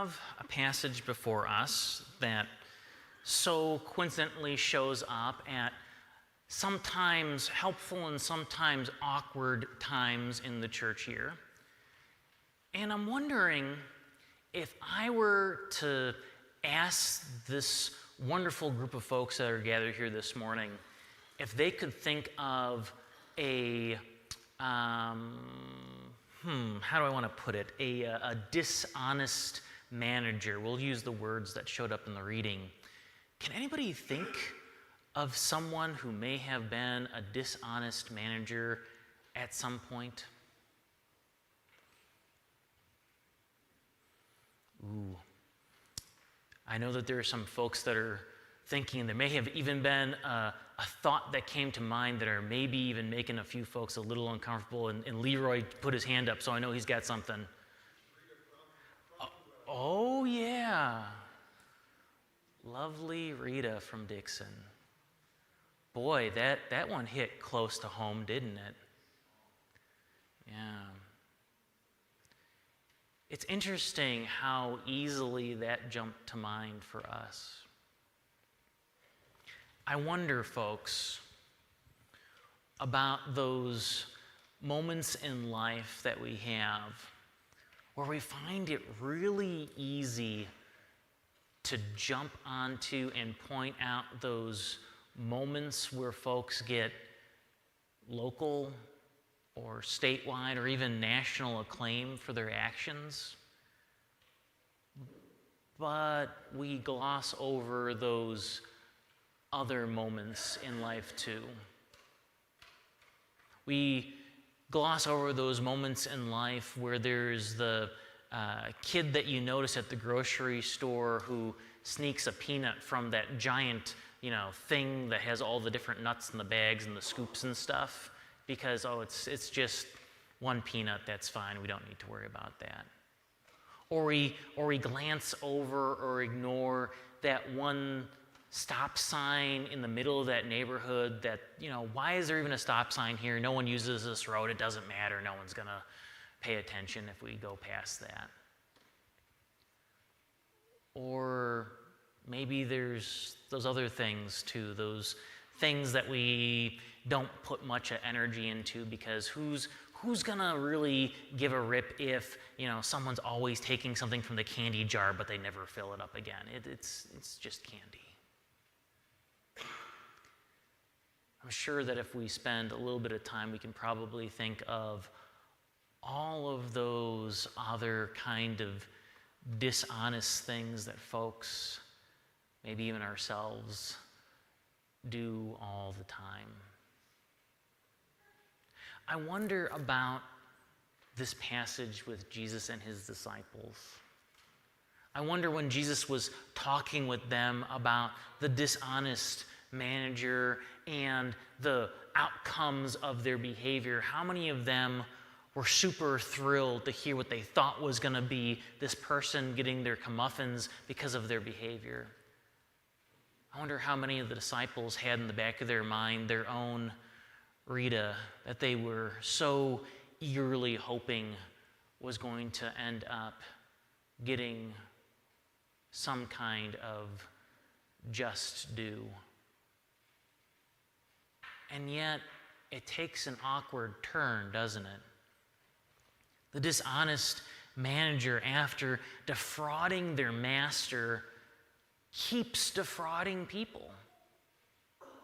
have a passage before us that so coincidentally shows up at sometimes helpful and sometimes awkward times in the church year. And I'm wondering if I were to ask this wonderful group of folks that are gathered here this morning if they could think of a, how do I want to put it, a dishonest manager. We'll use the words that showed up in the reading. Can anybody think of someone who may have been a dishonest manager at some point? Ooh. I know that there are some folks that are thinking, there may have even been a thought that came to mind that are maybe even making a few folks a little uncomfortable, and Leroy put his hand up, so I know he's got something. Oh, yeah. Lovely Rita from Dixon. Boy, that one hit close to home, didn't it? Yeah. It's interesting how easily that jumped to mind for us. I wonder, folks, about those moments in life that we have where we find it really easy to jump onto and point out those moments where folks get local or statewide or even national acclaim for their actions. But we gloss over those other moments in life too. We gloss over those moments in life where there's the kid that you notice at the grocery store who sneaks a peanut from that giant, thing that has all the different nuts in the bags and the scoops and stuff, because it's just one peanut, that's fine, we don't need to worry about that. Or we glance over or ignore that one stop sign in the middle of that neighborhood that, why is there even a stop sign here? No one uses this road, it doesn't matter, no one's gonna pay attention if we go past that. Or maybe there's those other things too, those things that we don't put much energy into, because who's gonna really give a rip if someone's always taking something from the candy jar but they never fill it up again? It's just candy. I'm sure that if we spend a little bit of time, we can probably think of all of those other kind of dishonest things that folks, maybe even ourselves, do all the time. I wonder about this passage with Jesus and his disciples. I wonder when Jesus was talking with them about the dishonest manager and the outcomes of their behavior, how many of them were super thrilled to hear what they thought was going to be this person getting their comeuppance because of their behavior? I wonder how many of the disciples had in the back of their mind their own Rita that they were so eagerly hoping was going to end up getting some kind of just due. And yet, it takes an awkward turn, doesn't it? The dishonest manager, after defrauding their master, keeps defrauding people.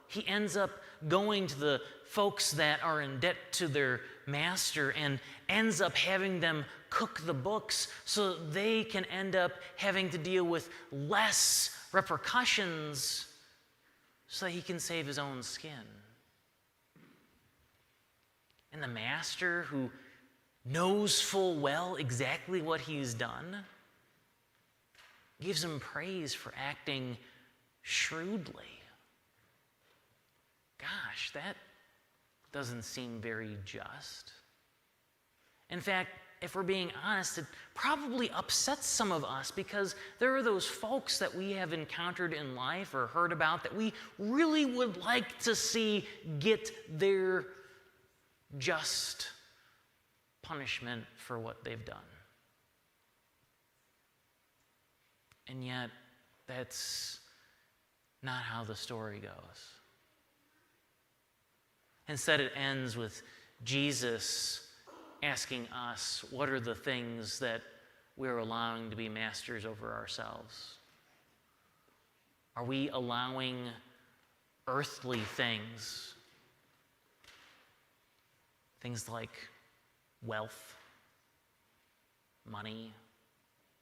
He ends up going to the folks that are in debt to their master and ends up having them cook the books so they can end up having to deal with less repercussions so that he can save his own skin. And the master, who knows full well exactly what he's done, gives him praise for acting shrewdly. Gosh, that doesn't seem very just. In fact, if we're being honest, it probably upsets some of us, because there are those folks that we have encountered in life or heard about that we really would like to see get their just punishment for what they've done. And yet, that's not how the story goes. Instead, it ends with Jesus asking us, what are the things that we're allowing to be masters over ourselves? Are we allowing earthly things, things like wealth, money,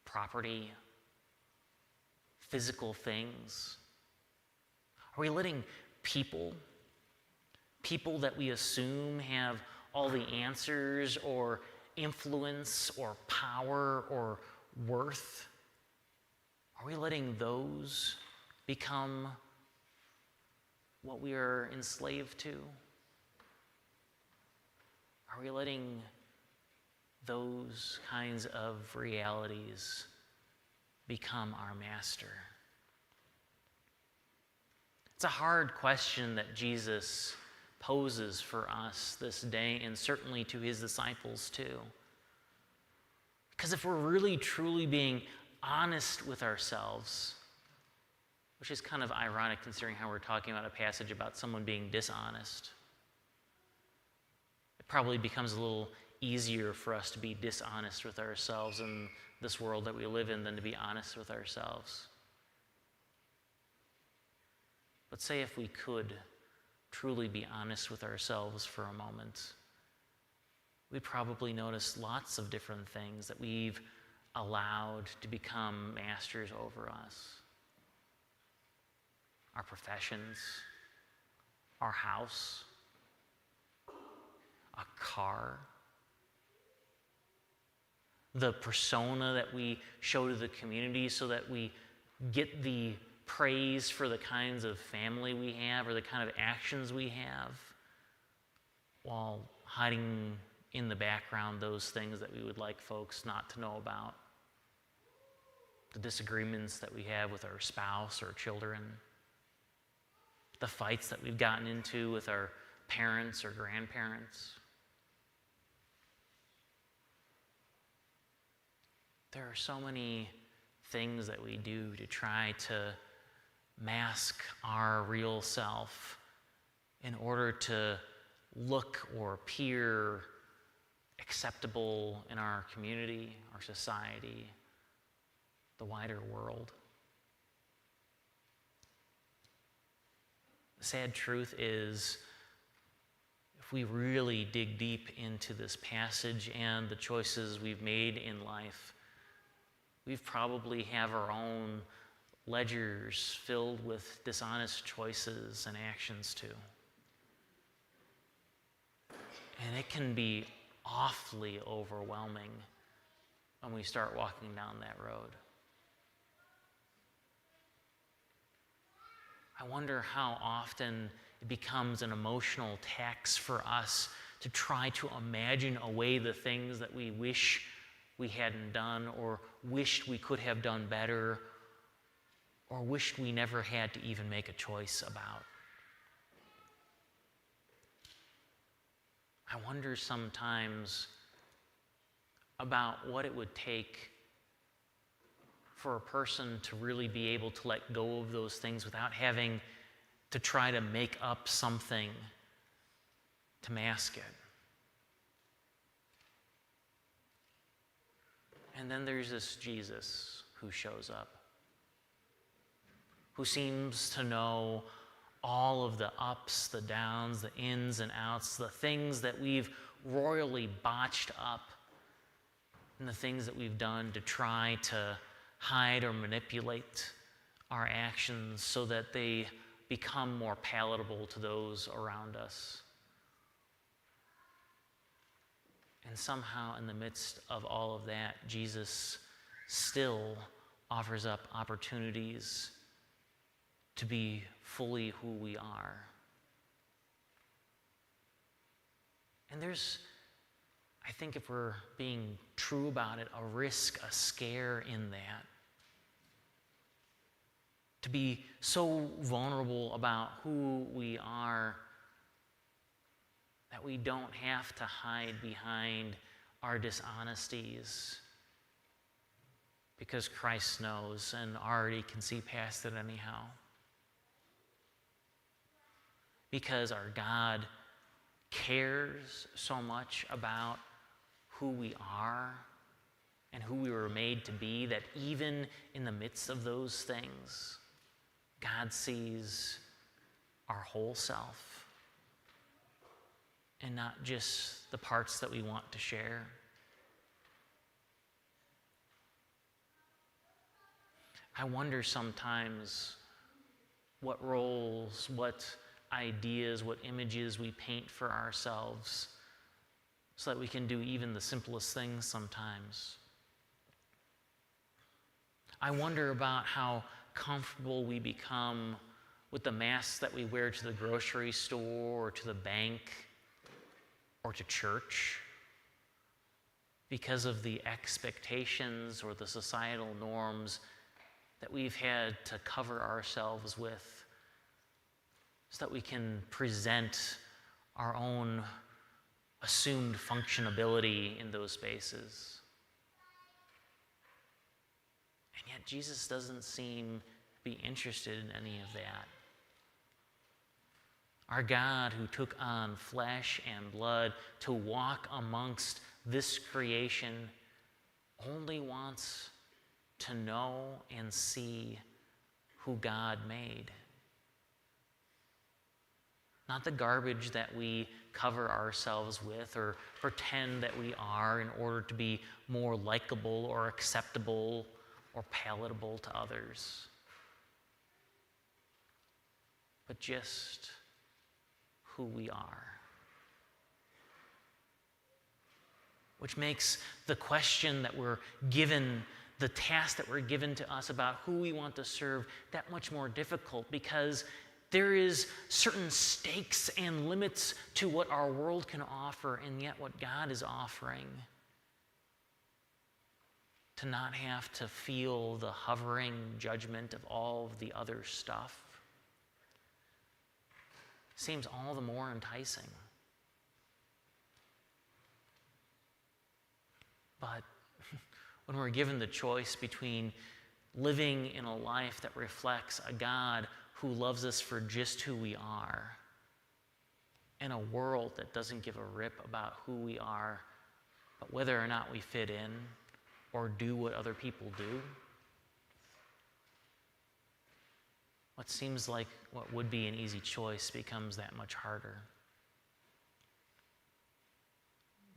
property, physical things? Are we letting people that we assume have all the answers or influence or power or worth, are we letting those become what we are enslaved to? Are we letting those kinds of realities become our master? It's a hard question that Jesus poses for us this day, and certainly to his disciples too. Because if we're really truly being honest with ourselves, which is kind of ironic considering how we're talking about a passage about someone being dishonest, it probably becomes a little easier for us to be dishonest with ourselves in this world that we live in than to be honest with ourselves. But say if we could truly be honest with ourselves for a moment, we'd probably notice lots of different things that we've allowed to become masters over us. Our professions, our house, a car, the persona that we show to the community so that we get the praise for the kinds of family we have or the kind of actions we have, while hiding in the background those things that we would like folks not to know about. The disagreements that we have with our spouse or children, the fights that we've gotten into with our parents or grandparents. There are so many things that we do to try to mask our real self in order to look or appear acceptable in our community, our society, the wider world. The sad truth is, if we really dig deep into this passage and the choices we've made in life, we probably have our own ledgers filled with dishonest choices and actions too. And it can be awfully overwhelming when we start walking down that road. I wonder how often it becomes an emotional tax for us to try to imagine away the things that we wish we hadn't done, or wished we could have done better, or wished we never had to even make a choice about. I wonder sometimes about what it would take for a person to really be able to let go of those things without having to try to make up something to mask it. And then there's this Jesus who shows up, who seems to know all of the ups, the downs, the ins and outs, the things that we've royally botched up, and the things that we've done to try to hide or manipulate our actions so that they become more palatable to those around us. And somehow, in the midst of all of that, Jesus still offers up opportunities to be fully who we are. And there's, I think if we're being true about it, a risk, a scare in that. To be so vulnerable about who we are that we don't have to hide behind our dishonesties because Christ knows and already can see past it anyhow. Because our God cares so much about who we are and who we were made to be, that even in the midst of those things, God sees our whole self and not just the parts that we want to share. I wonder sometimes what roles, what ideas, what images we paint for ourselves so that we can do even the simplest things sometimes. I wonder about how comfortable we become with the masks that we wear to the grocery store or to the bank or to church because of the expectations or the societal norms that we've had to cover ourselves with so that we can present our own assumed functionability in those spaces. And yet Jesus doesn't seem to be interested in any of that. Our God, who took on flesh and blood to walk amongst this creation, only wants to know and see who God made. Not the garbage that we cover ourselves with or pretend that we are in order to be more likable or acceptable or palatable to others, but just who we are. Which makes the question that we're given, the task that we're given to us about who we want to serve, that much more difficult, because there is certain stakes and limits to what our world can offer, and yet what God is offering. To not have to feel the hovering judgment of all of the other stuff seems all the more enticing. But when we're given the choice between living in a life that reflects a God who loves us for just who we are, and a world that doesn't give a rip about who we are, but whether or not we fit in or do what other people do, what seems like what would be an easy choice becomes that much harder.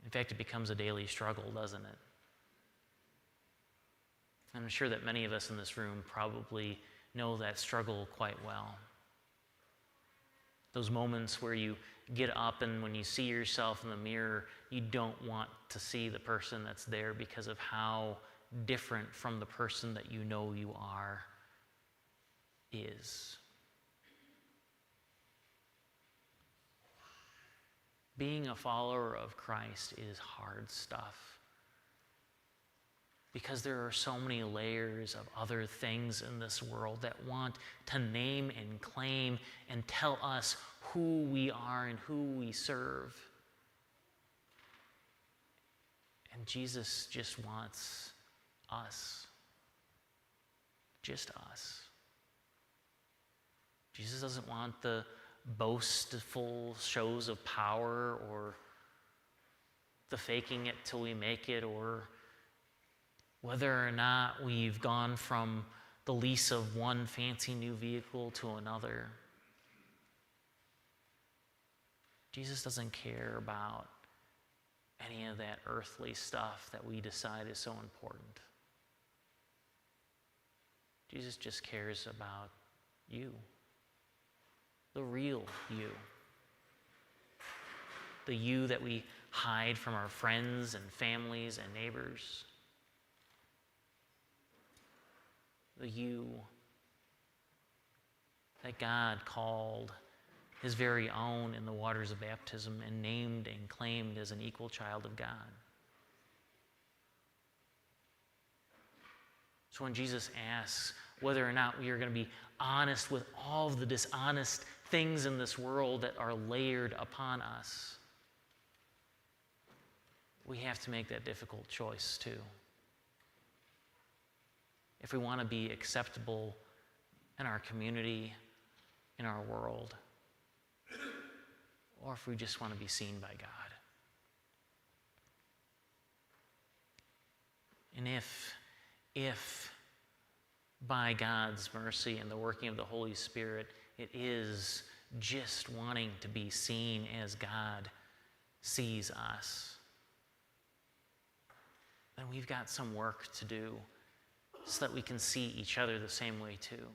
In fact, it becomes a daily struggle, doesn't it? I'm sure that many of us in this room probably know that struggle quite well. Those moments where you get up and when you see yourself in the mirror, you don't want to see the person that's there because of how different from the person that you know you are is. Being a follower of Christ is hard stuff, because there are so many layers of other things in this world that want to name and claim and tell us who we are and who we serve. And Jesus just wants us. Just us. Jesus doesn't want the boastful shows of power or the faking it till we make it, or whether or not we've gone from the lease of one fancy new vehicle to another. Jesus doesn't care about any of that earthly stuff that we decide is so important. Jesus just cares about you, the real you, the you that we hide from our friends and families and neighbors. The you that God called his very own in the waters of baptism and named and claimed as an equal child of God. So when Jesus asks whether or not we are going to be honest with all of the dishonest things in this world that are layered upon us, we have to make that difficult choice too. if we want to be acceptable in our community, in our world, or if we just want to be seen by God. And if by God's mercy and the working of the Holy Spirit, it is just wanting to be seen as God sees us, then we've got some work to do so that we can see each other the same way too.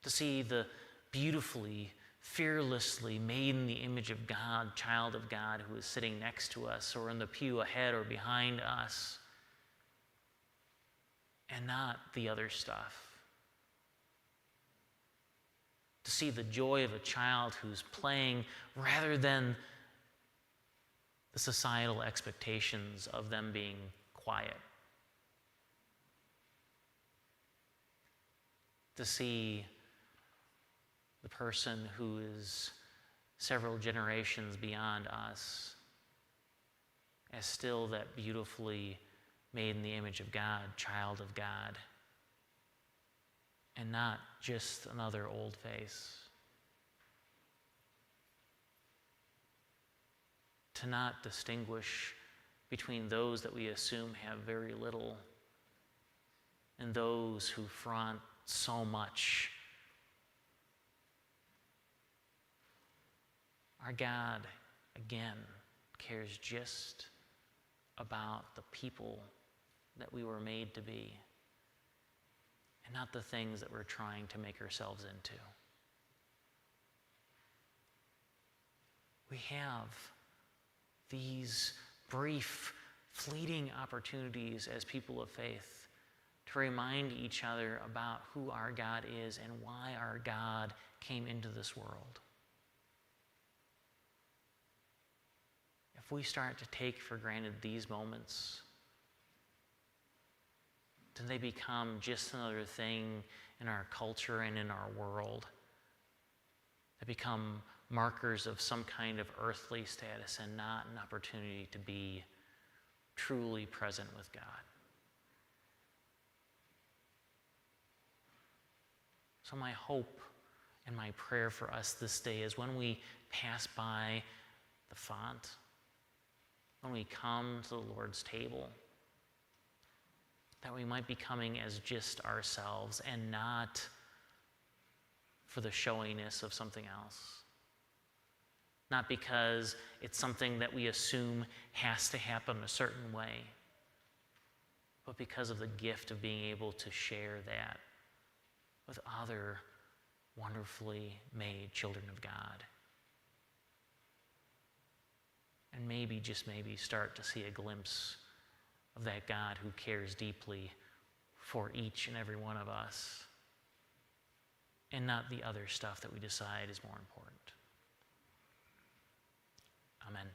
To see the beautifully, fearlessly made in the image of God, child of God who is sitting next to us or in the pew ahead or behind us, and not the other stuff. To see the joy of a child who's playing rather than the societal expectations of them being quiet. To see the person who is several generations beyond us as still that beautifully made in the image of God, child of God, and not just another old face. To not distinguish between those that we assume have very little and those who front so much. Our God, again, cares just about the people that we were made to be, and not the things that we're trying to make ourselves into. We have these brief, fleeting opportunities as people of faith to remind each other about who our God is and why our God came into this world. If we start to take for granted these moments, then they become just another thing in our culture and in our world. They become markers of some kind of earthly status and not an opportunity to be truly present with God. So my hope and my prayer for us this day is when we pass by the font, when we come to the Lord's table, that we might be coming as just ourselves and not for the showiness of something else. Not because it's something that we assume has to happen a certain way, but because of the gift of being able to share that with other wonderfully made children of God. And maybe, just maybe, start to see a glimpse of that God who cares deeply for each and every one of us, and not the other stuff that we decide is more important. Amen.